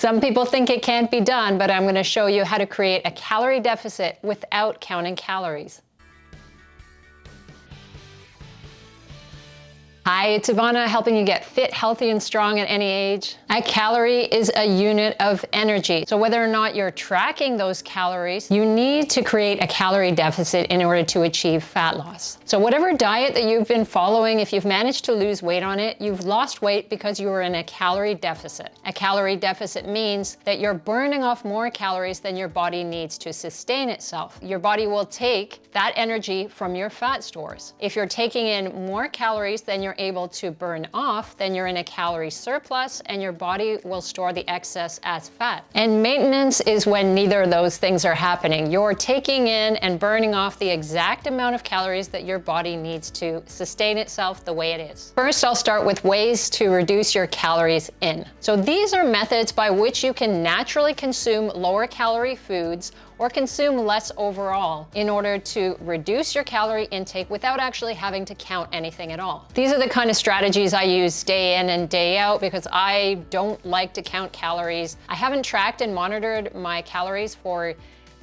Some people think it can't be done, but I'm going to show you how to create a calorie deficit without counting calories. Hi, it's Ivana, helping you get fit, healthy, and strong at any age. A calorie is a unit of energy. So whether or not you're tracking those calories, you need to create a calorie deficit in order to achieve fat loss. So whatever diet that you've been following, if you've managed to lose weight on it, you've lost weight because you were in a calorie deficit. A calorie deficit means that you're burning off more calories than your body needs to sustain itself. Your body will take that energy from your fat stores. If you're taking in more calories than you're able to burn off, then you're in a calorie surplus and your body will store the excess as fat. And maintenance is when neither of those things are happening. You're taking in and burning off the exact amount of calories that your body needs to sustain itself the way it is. First, I'll start with ways to reduce your calories in. So these are methods by which you can naturally consume lower calorie foods or consume less overall in order to reduce your calorie intake without actually having to count anything at all. These are the kind of strategies I use day in and day out because I don't like to count calories. I haven't tracked and monitored my calories for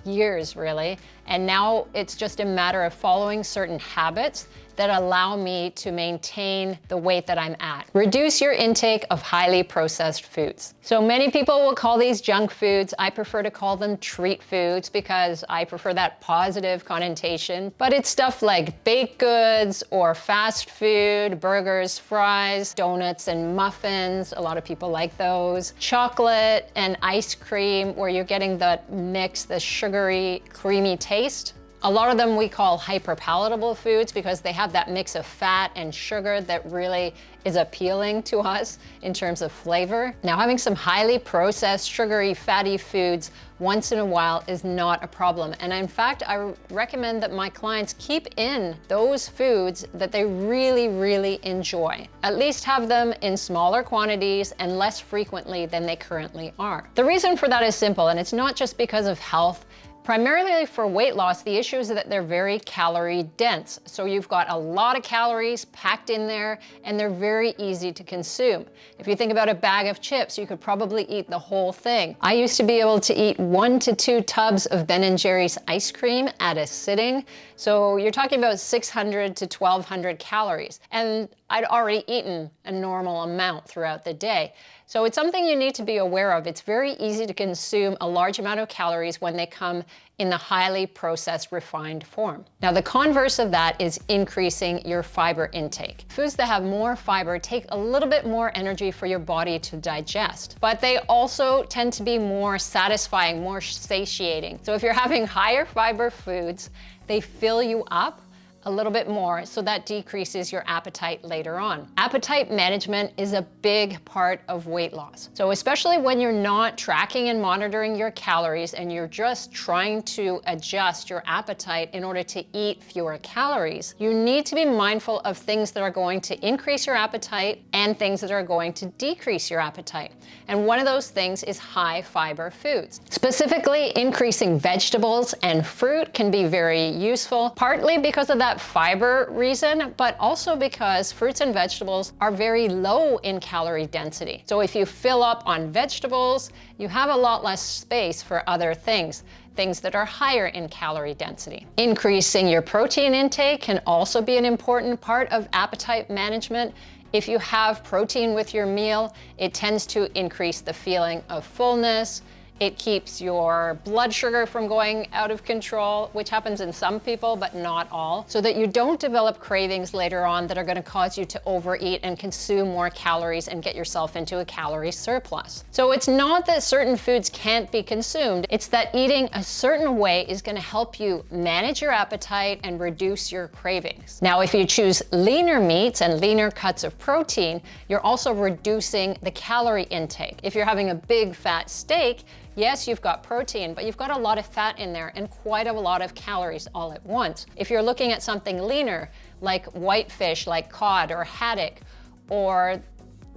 years, really, and now it's just a matter of following certain habits that allow me to maintain the weight that I'm at. Reduce your intake of highly processed foods. So many people will call these junk foods. I prefer to call them treat foods because I prefer that positive connotation. But it's stuff like baked goods or fast food, burgers, fries, donuts and muffins. A lot of people like those. Chocolate and ice cream, where you're getting the mix, the sugary, creamy taste. A lot of them we call hyperpalatable foods because they have that mix of fat and sugar that really is appealing to us in terms of flavor. Now, having some highly processed, sugary, fatty foods once in a while is not a problem. And in fact, I recommend that my clients keep in those foods that they really, really enjoy. At least have them in smaller quantities and less frequently than they currently are. The reason for that is simple, and it's not just because of health. Primarily for weight loss, the issue is that they're very calorie dense. So you've got a lot of calories packed in there and they're very easy to consume. If you think about a bag of chips, you could probably eat the whole thing. I used to be able to eat 1 to 2 tubs of Ben & Jerry's ice cream at a sitting. So you're talking about 600 to 1200 calories. And I'd already eaten a normal amount throughout the day. So it's something you need to be aware of. It's very easy to consume a large amount of calories when they come in the highly processed, refined form. Now, the converse of that is increasing your fiber intake. Foods that have more fiber take a little bit more energy for your body to digest, but they also tend to be more satisfying, more satiating. So if you're having higher fiber foods, they fill you up a little bit more, so that decreases your appetite later on. Appetite management is a big part of weight loss. So especially when you're not tracking and monitoring your calories and you're just trying to adjust your appetite in order to eat fewer calories, you need to be mindful of things that are going to increase your appetite and things that are going to decrease your appetite. And one of those things is high fiber foods. Specifically, increasing vegetables and fruit can be very useful, partly because of that fiber reason, but also because fruits and vegetables are very low in calorie density. So if you fill up on vegetables, you have a lot less space for other things that are higher in calorie density. Increasing your protein intake can also be an important part of appetite management. If you have protein with your meal, it tends to increase the feeling of fullness. It keeps your blood sugar from going out of control, which happens in some people, but not all, so that you don't develop cravings later on that are going to cause you to overeat and consume more calories and get yourself into a calorie surplus. So it's not that certain foods can't be consumed, it's that eating a certain way is going to help you manage your appetite and reduce your cravings. Now, if you choose leaner meats and leaner cuts of protein, you're also reducing the calorie intake. If you're having a big fat steak, yes, you've got protein, but you've got a lot of fat in there and quite a lot of calories all at once. If you're looking at something leaner, like whitefish, like cod or haddock, or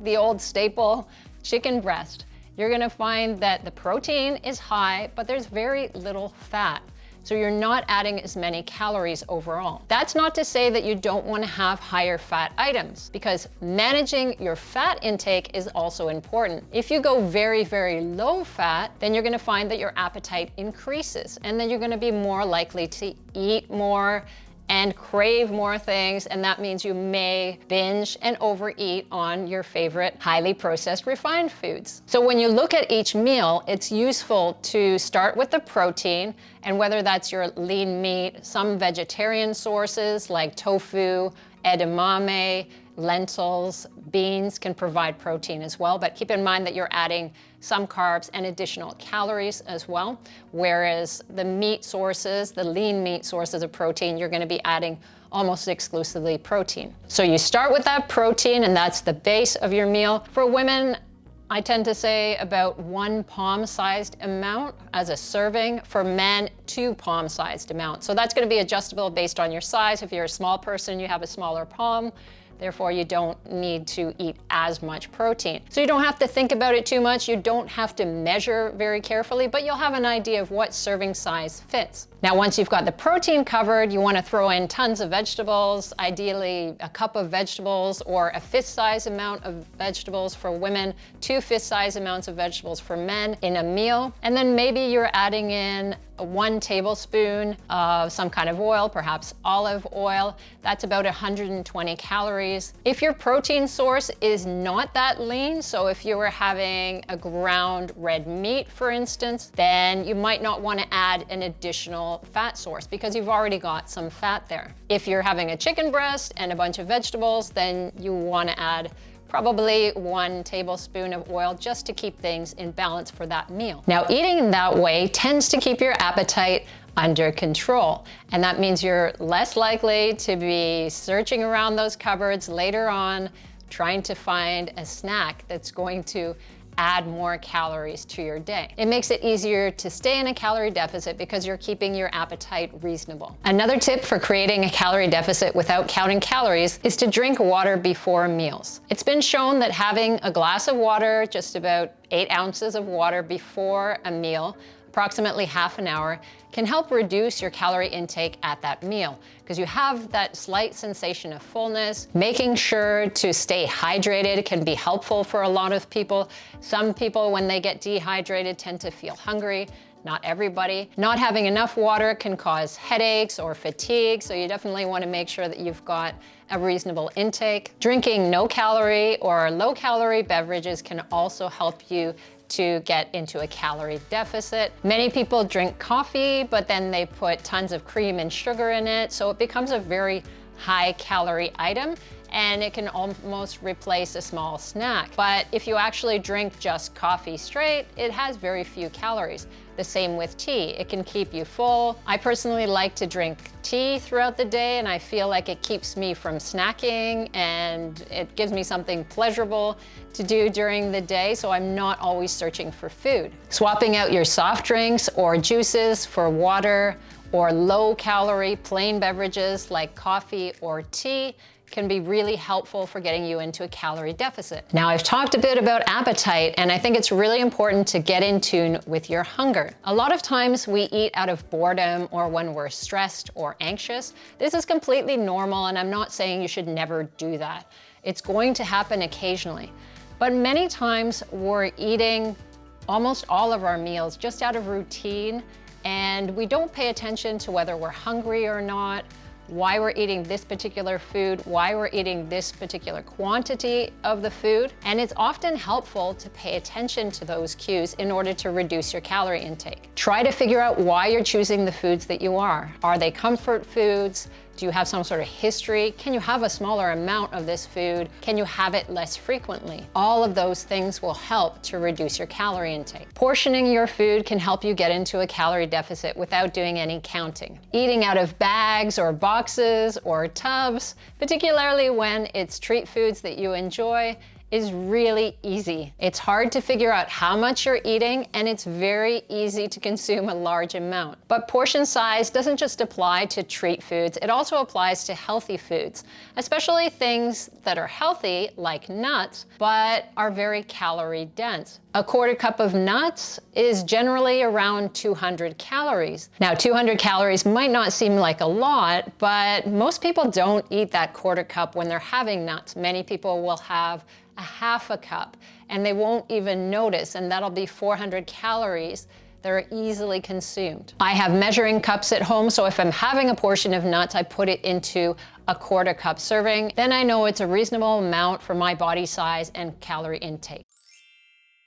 the old staple, chicken breast, you're gonna find that the protein is high, but there's very little fat. So you're not adding as many calories overall. That's not to say that you don't want to have higher fat items, because managing your fat intake is also important. If you go very, very low fat, then you're going to find that your appetite increases, and then you're going to be more likely to eat more and crave more things, and that means you may binge and overeat on your favorite highly processed refined foods. So when you look at each meal, it's useful to start with the protein, and whether that's your lean meat, some vegetarian sources like tofu, edamame, lentils, beans can provide protein as well, but keep in mind that you're adding some carbs and additional calories as well, whereas the meat sources, the lean meat sources of protein, you're going to be adding almost exclusively protein. So you start with that protein, and that's the base of your meal. For women, I tend to say about 1 palm-sized amount as a serving. For men, 2 palm-sized amounts. So that's going to be adjustable based on your size. If you're a small person, you have a smaller palm. Therefore, you don't need to eat as much protein. So you don't have to think about it too much. You don't have to measure very carefully, but you'll have an idea of what serving size fits. Now, once you've got the protein covered, you want to throw in tons of vegetables, ideally a cup of vegetables or a fist-size amount of vegetables for women, 2 fist-size amounts of vegetables for men in a meal. And then maybe you're adding in 1 tablespoon of some kind of oil, perhaps olive oil. That's about 120 calories. If your protein source is not that lean, so if you were having a ground red meat, for instance, then you might not want to add an additional fat source because you've already got some fat there. If you're having a chicken breast and a bunch of vegetables, then you want to add probably 1 tablespoon of oil just to keep things in balance for that meal. Now, eating that way tends to keep your appetite under control, and that means you're less likely to be searching around those cupboards later on trying to find a snack that's going to add more calories to your day. It makes it easier to stay in a calorie deficit because you're keeping your appetite reasonable. Another tip for creating a calorie deficit without counting calories is to drink water before meals. It's been shown that having a glass of water, just about 8 ounces of water before a meal, approximately half an hour, can help reduce your calorie intake at that meal because you have that slight sensation of fullness. Making sure to stay hydrated can be helpful for a lot of people. Some people, when they get dehydrated, tend to feel hungry. Not everybody. Not having enough water can cause headaches or fatigue, so you definitely want to make sure that you've got a reasonable intake. Drinking no-calorie or low-calorie beverages can also help you to get into a calorie deficit. Many people drink coffee, but then they put tons of cream and sugar in it, so it becomes a very high calorie item, and it can almost replace a small snack. But if you actually drink just coffee straight, it has very few calories. The same with tea. It can keep you full. I personally like to drink tea throughout the day, and I feel like it keeps me from snacking and it gives me something pleasurable to do during the day, so I'm not always searching for food. Swapping out your soft drinks or juices for water or low-calorie plain beverages like coffee or tea can be really helpful for getting you into a calorie deficit. Now, I've talked a bit about appetite, and I think it's really important to get in tune with your hunger. A lot of times we eat out of boredom or when we're stressed or anxious. This is completely normal, and I'm not saying you should never do that. It's going to happen occasionally. But many times we're eating almost all of our meals just out of routine, and we don't pay attention to whether we're hungry or not, why we're eating this particular food, why we're eating this particular quantity of the food. And it's often helpful to pay attention to those cues in order to reduce your calorie intake. Try to figure out why you're choosing the foods that you are. Are they comfort foods? Do you have some sort of history? Can you have a smaller amount of this food? Can you have it less frequently? All of those things will help to reduce your calorie intake. Portioning your food can help you get into a calorie deficit without doing any counting. Eating out of bags or boxes or tubs, particularly when it's treat foods that you enjoy, is really easy. It's hard to figure out how much you're eating, and it's very easy to consume a large amount. But portion size doesn't just apply to treat foods, it also applies to healthy foods, especially things that are healthy, like nuts, but are very calorie dense. A quarter cup of nuts is generally around 200 calories. Now, 200 calories might not seem like a lot, but most people don't eat that quarter cup when they're having nuts. Many people will have a half a cup and they won't even notice, and that'll be 400 calories that are easily consumed. I have measuring cups at home, so if I'm having a portion of nuts, I put it into a quarter cup serving. Then I know it's a reasonable amount for my body size and calorie intake.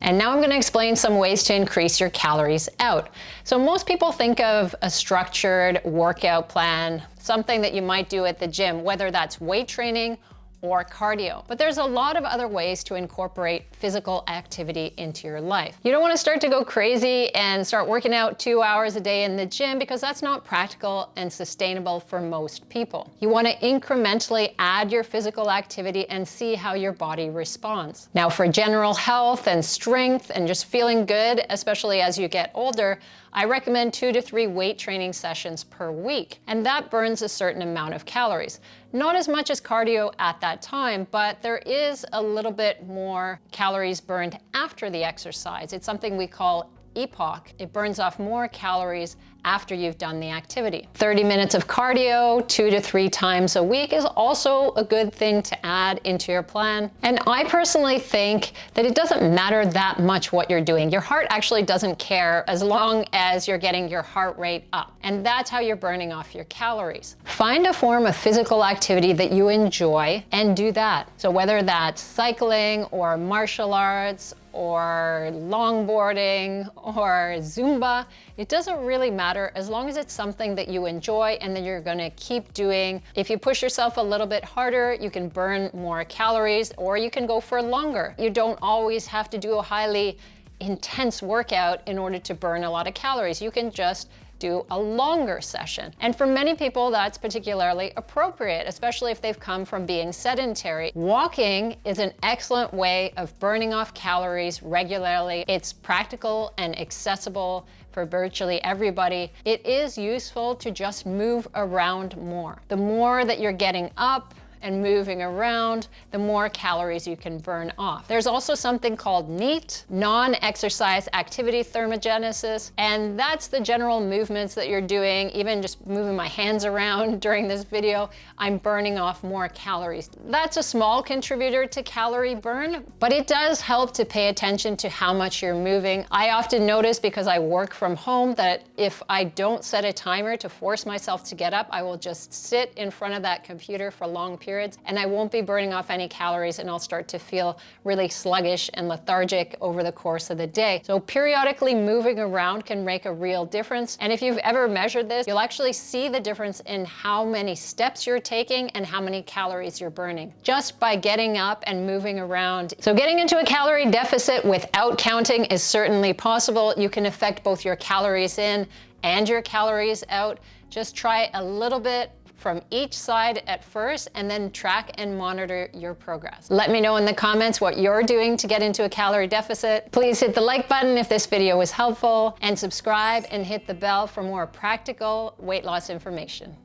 And now I'm going to explain some ways to increase your calories out. So most people think of a structured workout plan, something that you might do at the gym, whether that's weight training or cardio. But there's a lot of other ways to incorporate physical activity into your life. You don't want to start to go crazy and start working out 2 hours a day in the gym, because that's not practical and sustainable for most people. You want to incrementally add your physical activity and see how your body responds. Now, for general health and strength and just feeling good, especially as you get older, I recommend 2 to 3 weight training sessions per week, and that burns a certain amount of calories. Not as much as cardio at that time, but there is a little bit more calories burned after the exercise. It's something we call EPOC. It burns off more calories after you've done the activity. 30 minutes of cardio 2 to 3 times a week is also a good thing to add into your plan. And I personally think that it doesn't matter that much what you're doing. Your heart actually doesn't care as long as you're getting your heart rate up. And that's how you're burning off your calories. Find a form of physical activity that you enjoy and do that. So whether that's cycling or martial arts or longboarding or Zumba, it doesn't really matter as long as it's something that you enjoy and that you're gonna keep doing. If you push yourself a little bit harder, you can burn more calories, or you can go for longer. You don't always have to do a highly intense workout in order to burn a lot of calories. You can just do a longer session. And for many people, that's particularly appropriate, especially if they've come from being sedentary. Walking is an excellent way of burning off calories regularly. It's practical and accessible for virtually everybody. It is useful to just move around more. The more that you're getting up and moving around, the more calories you can burn off. There's also something called NEAT, non-exercise activity thermogenesis, and that's the general movements that you're doing. Even just moving my hands around during this video, I'm burning off more calories. That's a small contributor to calorie burn, but it does help to pay attention to how much you're moving. I often notice, because I work from home, that if I don't set a timer to force myself to get up, I will just sit in front of that computer for long periods, and I won't be burning off any calories, and I'll start to feel really sluggish and lethargic over the course of the day. So periodically moving around can make a real difference. And if you've ever measured this, you'll actually see the difference in how many steps you're taking and how many calories you're burning just by getting up and moving around. So getting into a calorie deficit without counting is certainly possible. You can affect both your calories in and your calories out. Just try a little bit from each side at first, and then track and monitor your progress. Let me know in the comments what you're doing to get into a calorie deficit. Please hit the like button if this video was helpful, and subscribe and hit the bell for more practical weight loss information.